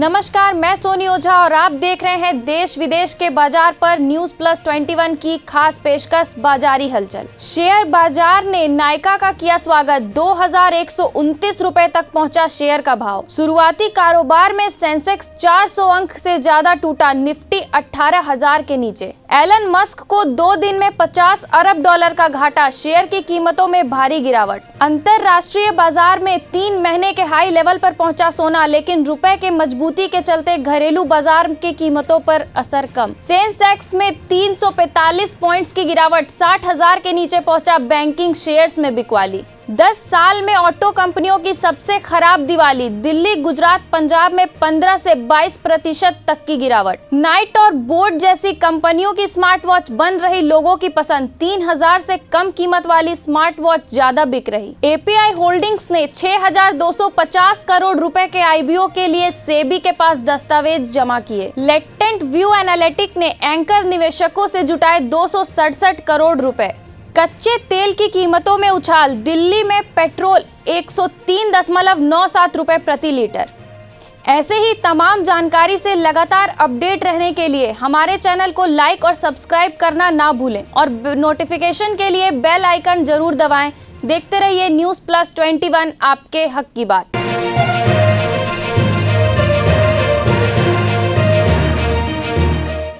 नमस्कार, मैं सोनी ओझा और आप देख रहे हैं देश विदेश के बाजार पर न्यूज प्लस 21 की खास पेशकश बाजारी हलचल। शेयर बाजार ने नायका का किया स्वागत। 2129 रुपए तक पहुंचा शेयर का भाव। शुरुआती कारोबार में सेंसेक्स 400 अंक से ज्यादा टूटा, निफ्टी 18,000 के नीचे। एलन मस्क को 2 दिन में 50 अरब डॉलर का घाटा, शेयर की कीमतों में भारी गिरावट। अंतरराष्ट्रीय बाजार में 3 महीने के हाई लेवल पर पहुंचा सोना, लेकिन रुपए के मजबूती के चलते घरेलू बाजार की कीमतों पर असर कम। सेंसेक्स में 345 पॉइंट्स की गिरावट, 60,000 के नीचे पहुंचा। बैंकिंग शेयर्स में बिकवाली। 10 साल में ऑटो कंपनियों की सबसे खराब दिवाली। दिल्ली, गुजरात, पंजाब में 15 से 22% तक की गिरावट। नाइट और बोट जैसी कंपनियों की स्मार्ट वॉच बन रही लोगों की पसंद। 3,000 से कम कीमत वाली स्मार्ट वॉच ज्यादा बिक रही। एपीआई होल्डिंग्स ने 6,250 करोड़ रुपए के आईबीओ के लिए सेबी के पास दस्तावेज जमा किए। लेटेंट व्यू एनालिटिक ने एंकर निवेशकों से जुटाए 267 करोड़ रुपए। कच्चे तेल की कीमतों में उछाल। दिल्ली में पेट्रोल 103.97 रुपए प्रति लीटर। ऐसे ही तमाम जानकारी से लगातार अपडेट रहने के लिए हमारे चैनल को लाइक और सब्सक्राइब करना ना भूलें और नोटिफिकेशन के लिए बेल आइकन जरूर दबाएं। देखते रहिए न्यूज़ प्लस 21, आपके हक की बात।